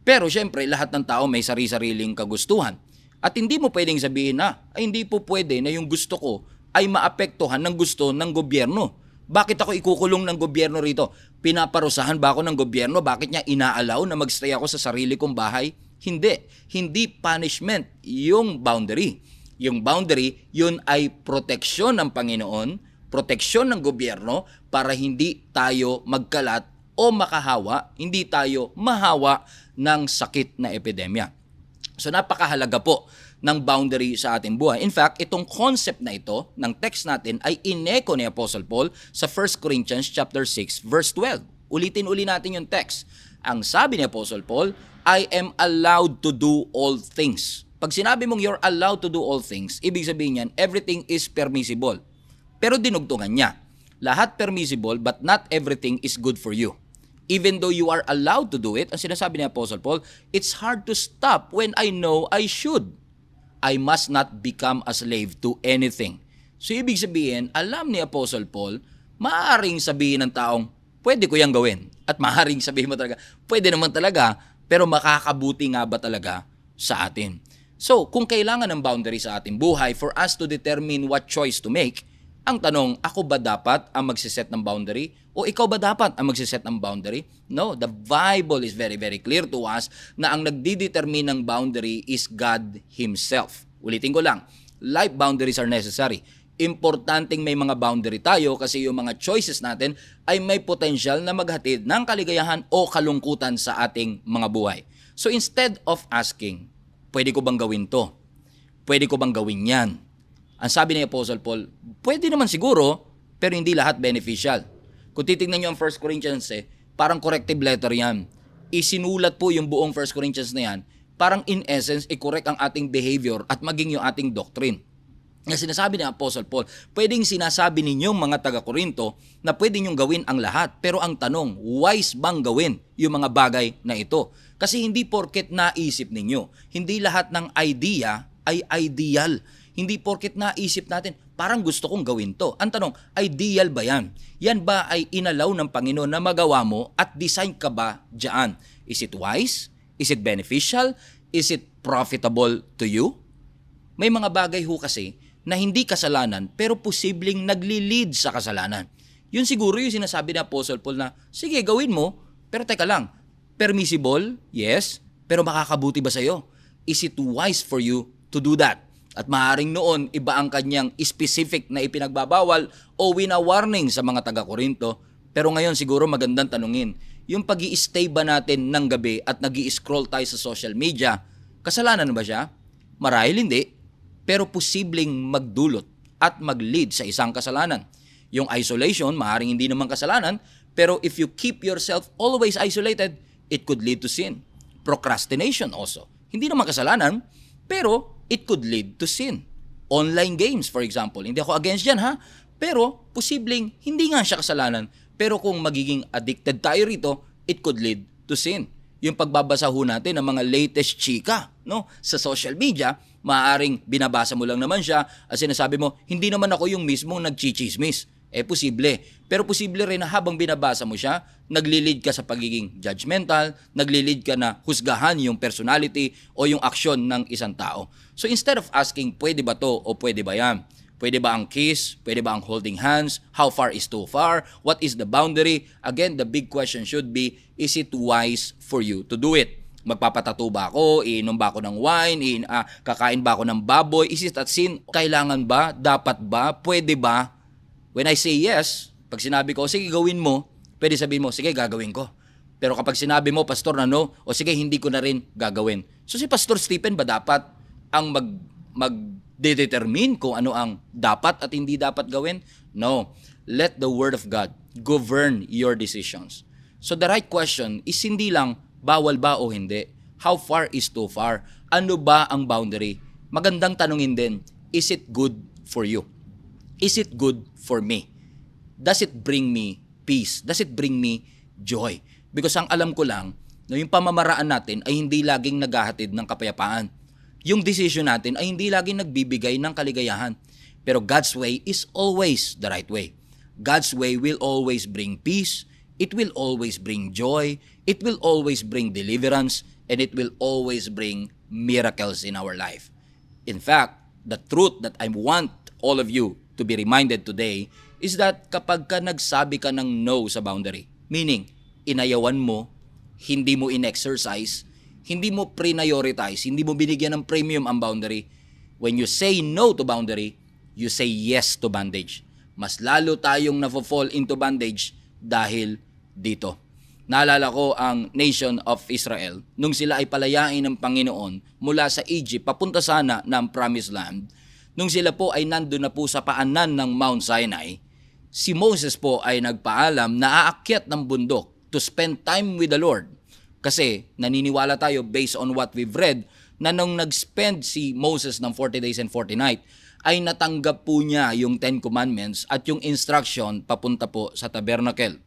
Pero syempre, lahat ng tao may sari-sariling kagustuhan. At hindi mo pwedeng sabihin ay hindi po pwede na yung gusto ko ay maapektuhan ng gusto ng gobyerno. Bakit ako ikukulong ng gobyerno rito? Pinaparusahan ba ako ng gobyerno? Bakit niya inaalaw na magstay ako sa sarili kong bahay? Hindi. Hindi punishment yung boundary. Yung boundary, yun ay proteksyon ng Panginoon, proteksyon ng gobyerno para hindi tayo magkalat o makahawa, hindi tayo mahawa ng sakit na epidemya. So napakahalaga po ng boundary sa ating buhay. In fact, itong concept na ito ng text natin ay ineko ni Apostle Paul sa 1 Corinthians chapter 6 verse 12. Ulitin-uli natin yung text. Ang sabi ni Apostle Paul, I am allowed to do all things. Pag sinabi mong you're allowed to do all things, ibig sabihin yan, everything is permissible. Pero dinugtungan niya. Lahat permissible but not everything is good for you. Even though you are allowed to do it, ang sinasabi ni Apostle Paul, it's hard to stop when I know I should. I must not become a slave to anything. So ibig sabihin, alam ni Apostle Paul maaaring sabihin ng taong, pwede ko yang gawin. At maaaring sabihin mo talaga, pwede naman talaga, pero makakabuti nga ba talaga sa atin? So, kung kailangan ng boundary sa ating buhay for us to determine what choice to make, ang tanong, ako ba dapat ang magsiset ng boundary? O ikaw ba dapat ang magsiset ng boundary? No, the Bible is very, very clear to us na ang nagdidetermine ng boundary is God Himself. Ulitin ko lang, life boundaries are necessary. Importanteng may mga boundary tayo kasi yung mga choices natin ay may potential na maghatid ng kaligayahan o kalungkutan sa ating mga buhay. So instead of asking, pwede ko bang gawin to? Pwede ko bang gawin yan? Ang sabi ni Apostle Paul, pwede naman siguro, pero hindi lahat beneficial. Kung titignan nyo ang 1 Corinthians, parang corrective letter yan. Isinulat po yung buong 1 Corinthians na yan, parang in essence, i-correct ang ating behavior at maging yung ating doctrine. Nga sinasabi ni Apostle Paul, pwedeng sinasabi ninyong mga taga-Korinto na pwede nyong gawin ang lahat. Pero ang tanong, wise bang gawin yung mga bagay na ito? Kasi hindi porket naisip ninyo, hindi lahat ng idea ay ideal. Hindi porket naisip natin, parang gusto kong gawin to. Ang tanong, ideal ba yan? Yan ba ay inalaw ng Panginoon na magawa mo at design ka ba dyan? Is it wise? Is it beneficial? Is it profitable to you? May mga bagay ho kasi na hindi kasalanan pero posibleng nagli-lead sa kasalanan. Yun siguro yung sinasabi ni Apostle Paul na, sige, gawin mo, pero teka lang, permissible? Yes. Pero makakabuti ba sa'yo? Is it wise for you to do that? At maaaring noon, iba ang kanyang specific na ipinagbabawal o wina-warning sa mga taga-Korinto. Pero ngayon siguro magandang tanungin, yung pag-i-stay ba natin ng gabi at nag-i-scroll tayo sa social media, kasalanan ba siya? Marahil hindi. Pero posibleng magdulot at mag-lead sa isang kasalanan. Yung isolation, maaaring hindi naman kasalanan, pero if you keep yourself always isolated, it could lead to sin. Procrastination also. Hindi naman kasalanan, pero it could lead to sin. Online games, for example. Hindi ako against yan, ha? Pero posibleng hindi nga siya kasalanan, pero kung magiging addicted tayo rito, it could lead to sin. Yung pagbabasa ho natin ng mga latest chika, no, sa social media, maaaring binabasa mo lang naman siya at sinasabi mo, hindi naman ako yung mismong nagchichismis. Posible. Pero posible rin na habang binabasa mo siya, naglilid ka sa pagiging judgmental, naglilid ka na husgahan yung personality o yung aksyon ng isang tao. So instead of asking, pwede ba to o pwede ba yan? Pwede ba ang kiss? Pwede ba ang holding hands? How far is too far? What is the boundary? Again, the big question should be, is it wise for you to do it? Magpapatato ba ako? Iinom ba ako ng wine? Kakain ba ako ng baboy? Is it a sin? Kailangan ba? Dapat ba? Pwede ba? When I say yes, pag sinabi ko, sige gawin mo, pwede sabihin mo, sige gagawin ko. Pero kapag sinabi mo, pastor na no, o sige hindi ko na rin gagawin. So si Pastor Stephen ba dapat ang mag-determine kung ano ang dapat at hindi dapat gawin? No. Let the Word of God govern your decisions. So the right question is hindi lang, bawal ba o hindi? How far is too far? Ano ba ang boundary? Magandang tanungin din, is it good for you? Is it good for me? Does it bring me peace? Does it bring me joy? Because ang alam ko lang, no, yung pamamaraan natin ay hindi laging naghahatid ng kapayapaan. Yung decision natin ay hindi laging nagbibigay ng kaligayahan. Pero God's way is always the right way. God's way will always bring peace. It will always bring joy. It will always bring deliverance. And it will always bring miracles in our life. In fact, the truth that I want all of you to be reminded today is that kapag ka nagsabi ka ng no sa boundary, meaning inayawan mo, hindi mo in-exercise, hindi mo prioritize, hindi mo binigyan ng premium ang boundary, when you say no to boundary, you say yes to bondage. Mas lalo tayong nafo-fall into bondage dahil dito. Naalala ko ang nation of Israel nung sila ay palayain ng Panginoon mula sa Egypt papunta sana ng Promised Land. Nung sila po ay nandun na po sa paanan ng Mount Sinai, si Moses po ay nagpaalam na aakyat ng bundok to spend time with the Lord. Kasi naniniwala tayo based on what we've read na nung nag-spend si Moses ng 40 days and 40 nights, ay natanggap po niya yung 10 Commandments at yung instruction papunta po sa tabernacle.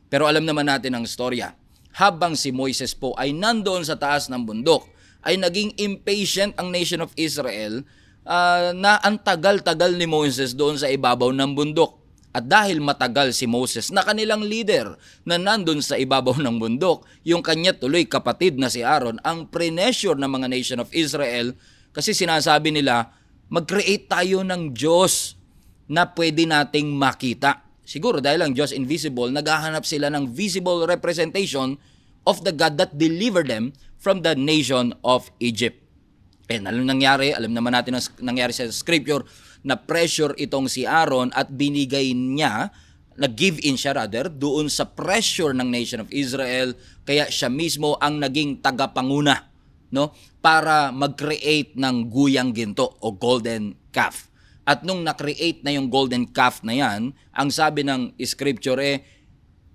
Pero alam naman natin ang storya. Habang si Moises po ay nandoon sa taas ng bundok, ay naging impatient ang nation of Israel na ang tagal-tagal ni Moses doon sa ibabaw ng bundok. At dahil matagal si Moses na kanilang leader na nandun sa ibabaw ng bundok, yung kanya tuloy kapatid na si Aaron ang pressure ng mga nation of Israel kasi sinasabi nila, mag-create tayo ng Diyos na pwede nating makita. Siguro dahil ang Diyos invisible, naghahanap sila ng visible representation of the God that delivered them from the nation of Egypt. And alam nangyari, alam naman natin ang nangyari sa scripture, na pressure itong si Aaron at binigay niya, nag-give in siya rather, doon sa pressure ng nation of Israel, kaya siya mismo ang naging tagapanguna, no, para mag-create ng guyang ginto o golden calf. At nung na-create na yung golden calf na yan, ang sabi ng scripture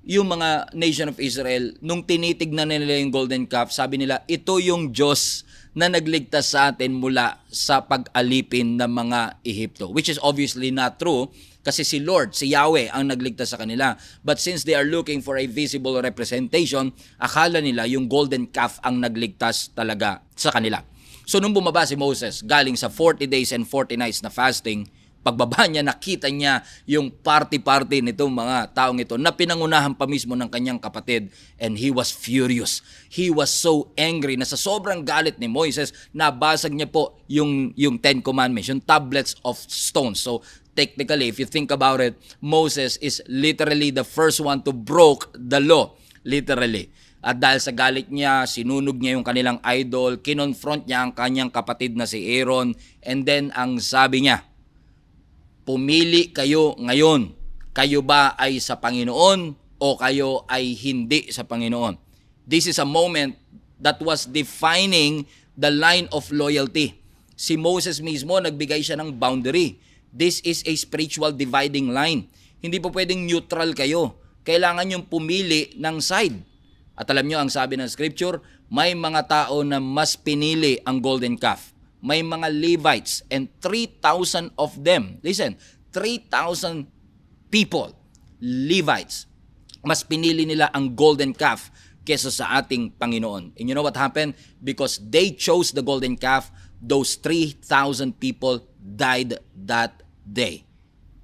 yung mga nation of Israel, nung tinitignan nila yung golden calf, sabi nila, ito yung Diyos na nagligtas sa atin mula sa pag-alipin ng mga Ehipto. Which is obviously not true kasi si Lord, si Yahweh ang nagligtas sa kanila. But since they are looking for a visible representation, akala nila yung golden calf ang nagligtas talaga sa kanila. So nung bumaba si Moses, galing sa 40 days and 40 nights na fasting, pagbaba niya, nakita niya yung party-party nitong mga taong ito na pinangunahan pa mismo ng kanyang kapatid, and he was furious. He was so angry na sa sobrang galit ni Moises, nabasag niya po yung Ten Commandments, yung tablets of stones. So technically, if you think about it, Moses is literally the first one to broke the law, literally. At dahil sa galit niya, sinunog niya yung kanilang idol, kinonfront niya ang kanyang kapatid na si Aaron, and then ang sabi niya, pumili kayo ngayon. Kayo ba ay sa Panginoon o kayo ay hindi sa Panginoon? This is a moment that was defining the line of loyalty. Si Moses mismo, nagbigay siya ng boundary. This is a spiritual dividing line. Hindi po pwedeng neutral kayo. Kailangan yung pumili ng side. At alam nyo, ang sabi ng scripture, may mga tao na mas pinili ang golden calf. May mga Levites and 3,000 of them. Listen, 3,000 people, Levites, mas pinili nila ang golden calf kesa sa ating Panginoon. And you know what happened? Because they chose the golden calf, those 3,000 people died that day.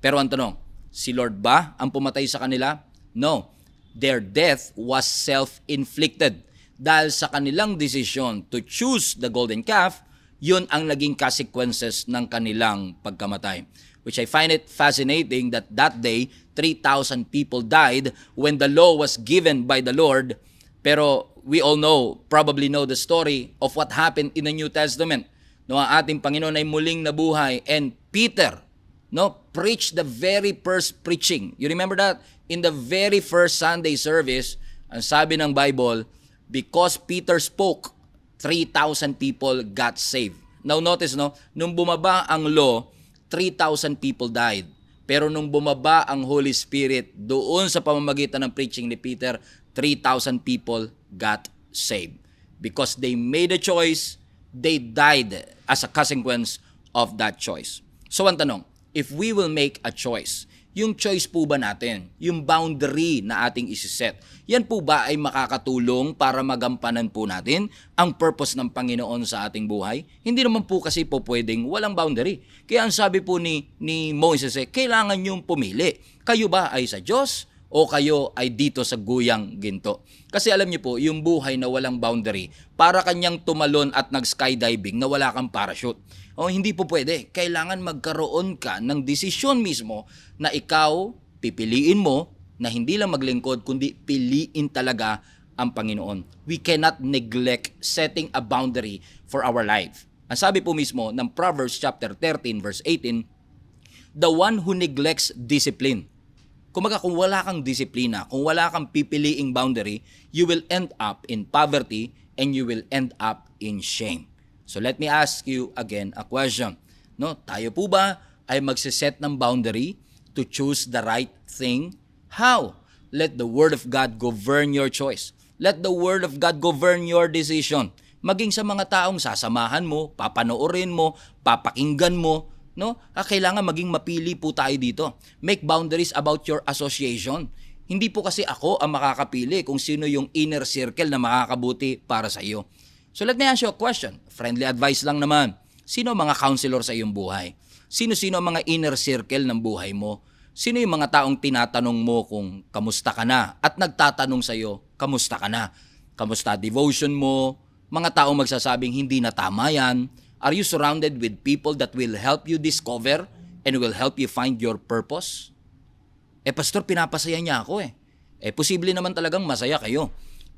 Pero ang tanong, si Lord ba ang pumatay sa kanila? No. Their death was self-inflicted. Dahil sa kanilang desisyon to choose the golden calf, yun ang naging consequences ng kanilang pagkamatay. Which I find it fascinating that day, 3,000 people died when the law was given by the Lord. Pero we all know, probably know the story of what happened in the New Testament. No, ang ating Panginoon ay muling nabuhay, and Peter, preached the very first preaching. You remember that? In the very first Sunday service, ang sabi ng Bible, because Peter spoke, 3,000 people got saved. Now notice, nung bumaba ang law, 3,000 people died. Pero nung bumaba ang Holy Spirit, doon sa pamamagitan ng preaching ni Peter, 3,000 people got saved. Because they made a choice, they died as a consequence of that choice. So ang tanong, if we will make a choice, yung choice po ba natin, yung boundary na ating isiset, yan po ba ay makakatulong para magampanan po natin ang purpose ng Panginoon sa ating buhay? Hindi naman po kasi po pwedeng walang boundary. Kaya ang sabi po ni Moses, kailangan yung pumili. Kayo ba ay sa Diyos o kayo ay dito sa guyang ginto? Kasi alam niyo po, yung buhay na walang boundary, para kanyang tumalon at nag-skydiving na wala kang parachute. O hindi po pwede. Kailangan magkaroon ka ng desisyon mismo na ikaw pipiliin mo na hindi lang maglingkod kundi piliin talaga ang Panginoon. We cannot neglect setting a boundary for our life. Ang sabi po mismo ng Proverbs chapter 13 verse 18, the one who neglects discipline. Kumaga kung wala kang disiplina, kung wala kang pipiliing boundary, you will end up in poverty and you will end up in shame. So let me ask you again a question. Tayo po ba ay magsiset ng boundary to choose the right thing? How? Let the Word of God govern your choice. Let the Word of God govern your decision. Maging sa mga taong sasamahan mo, papanoorin mo, papakinggan mo, kailangan maging mapili po tayo dito. Make boundaries about your association. Hindi po kasi ako ang makakapili kung sino yung inner circle na makakabuti para sa iyo. So let me ask you a question. Friendly advice lang naman. Sino ang mga counselor sa iyong buhay? Sino-sino ang mga inner circle ng buhay mo? Sino yung mga taong tinatanong mo kung kamusta ka na at nagtatanong sa'yo, kamusta ka na? Kamusta devotion mo? Mga taong magsasabing hindi na tama yan. Are you surrounded with people that will help you discover and will help you find your purpose? Pastor, pinapasaya niya ako posible naman talagang masaya kayo.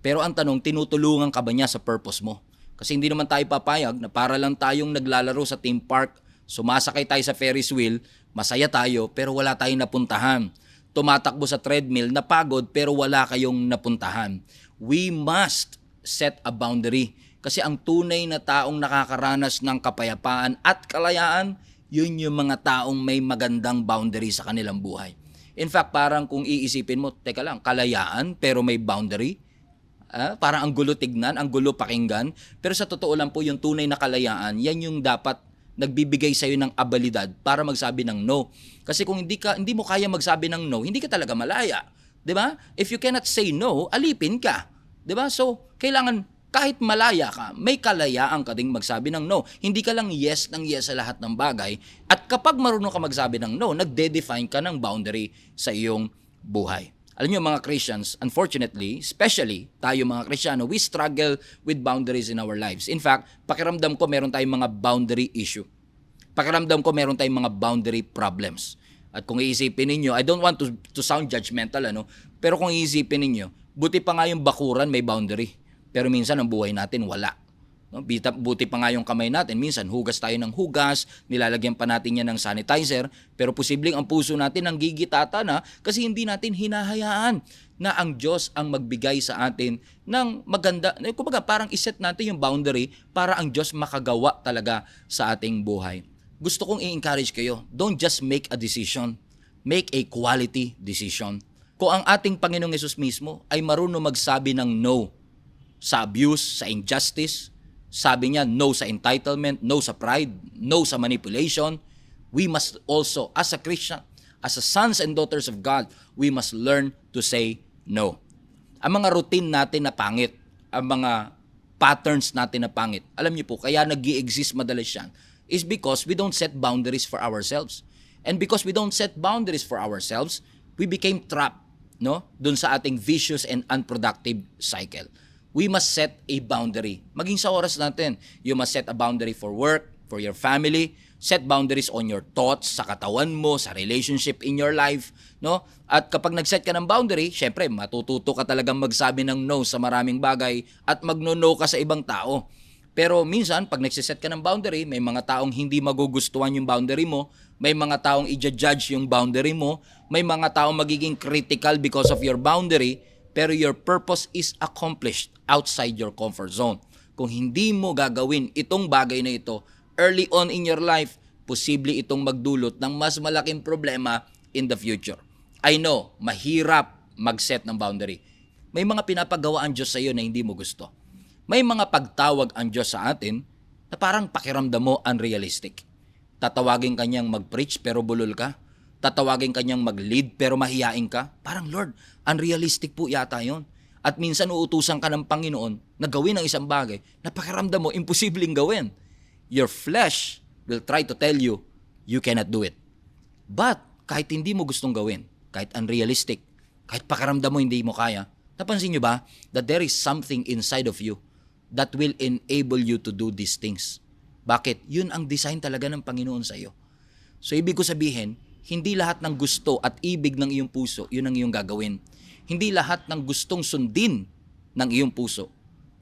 Pero ang tanong, tinutulungan ka ba niya sa purpose mo? Kasi hindi naman tayo papayag na para lang tayong naglalaro sa theme park, sumasakay tayo sa Ferris wheel, masaya tayo pero wala tayong napuntahan. Tumatakbo sa treadmill, napagod pero wala kayong napuntahan. We must set a boundary. Kasi ang tunay na taong nakakaranas ng kapayapaan at kalayaan, yun yung mga taong may magandang boundary sa kanilang buhay. In fact, parang kung iisipin mo, teka lang, kalayaan pero may boundary? Parang ang gulo tignan, ang gulo pakinggan. Pero sa totoo lang po, yung tunay na kalayaan, yan yung dapat nagbibigay sa'yo ng abilidad para magsabi ng no. Kasi kung hindi mo kaya magsabi ng no, hindi ka talaga malaya. 'Di ba? If you cannot say no, alipin ka. 'Di ba? So, kailangan kahit malaya ka, may kalayaan ka ding magsabi ng no. Hindi ka lang yes ng yes sa lahat ng bagay. At kapag marunong ka magsabi ng no, nagde-define ka ng boundary sa iyong buhay. Alam niyo mga Christians, unfortunately, especially tayo mga Kristiyano, we struggle with boundaries in our lives. In fact, pakiramdam ko meron tayong mga boundary issue. Pakiramdam ko meron tayong mga boundary problems. At kung iisipin ninyo, I don't want to sound judgmental, pero kung iisipin ninyo, buti pa nga yung bakuran may boundary. Pero minsan ang buhay natin wala. No? Buti pa nga yung kamay natin. Minsan hugas tayo ng hugas, nilalagyan pa natin yan ng sanitizer, pero posibleng ang puso natin ang gigitata na kasi hindi natin hinahayaan na ang Diyos ang magbigay sa atin ng maganda. Kumbaga parang iset natin yung boundary para ang Diyos makagawa talaga sa ating buhay. Gusto kong i-encourage kayo, don't just make a decision. Make a quality decision. Kung ang ating Panginoong Yesus mismo ay marunong magsabi ng no sa abuse, sa injustice, sabi niya, no sa entitlement, no sa pride, no sa manipulation. We must also, as a Christian, as a sons and daughters of God, we must learn to say no. Ang mga routine natin na pangit, ang mga patterns natin na pangit, alam niyo po, kaya nag-i-exist madalas yan, is because we don't set boundaries for ourselves. And because we don't set boundaries for ourselves, we became trapped, dun sa ating vicious and unproductive cycle. We must set a boundary. Maging sa oras natin, you must set a boundary for work, for your family, set boundaries on your thoughts, sa katawan mo, sa relationship in your life, At kapag nag-set ka ng boundary, syempre, matututo ka talagang magsabi ng no sa maraming bagay at magno-no ka sa ibang tao. Pero minsan, pag nagsiset ka ng boundary, may mga taong hindi magugustuhan yung boundary mo, may mga taong i-judge yung boundary mo, may mga taong magiging critical because of your boundary, pero your purpose is accomplished outside your comfort zone. Kung hindi mo gagawin itong bagay na ito early on in your life, posible itong magdulot ng mas malaking problema in the future. I know, mahirap mag-set ng boundary. May mga pinapagawa ang Diyos sa iyo na hindi mo gusto. May mga pagtawag ang Diyos sa atin na parang pakiramdam mo unrealistic. Tatawagin kanyang mag-preach pero bulol ka. Tatawagin kanyang mag-lead pero mahiyain ka. Parang, Lord, unrealistic po yata yon. At minsan uutusan ka ng Panginoon na gawin ang isang bagay na pakiramdam mo imposibleng gawin. Your flesh will try to tell you, you cannot do it. But, kahit hindi mo gustong gawin, kahit unrealistic, kahit pakiramdam mo hindi mo kaya, napansin nyo ba that there is something inside of you that will enable you to do these things? Bakit? Yun ang design talaga ng Panginoon sa iyo. So, ibig ko sabihin, hindi lahat ng gusto at ibig ng iyong puso, yun ang iyong gagawin. Hindi lahat ng gustong sundin ng iyong puso,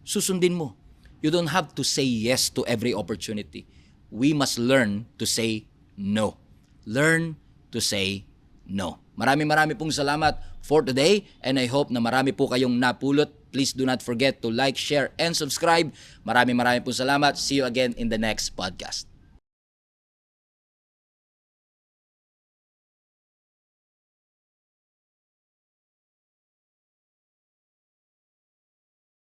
susundin mo. You don't have to say yes to every opportunity. We must learn to say no. Learn to say no. Marami pong salamat for today and I hope na marami po kayong napulot. Please do not forget to like, share, and subscribe. Marami pong salamat. See you again in the next podcast.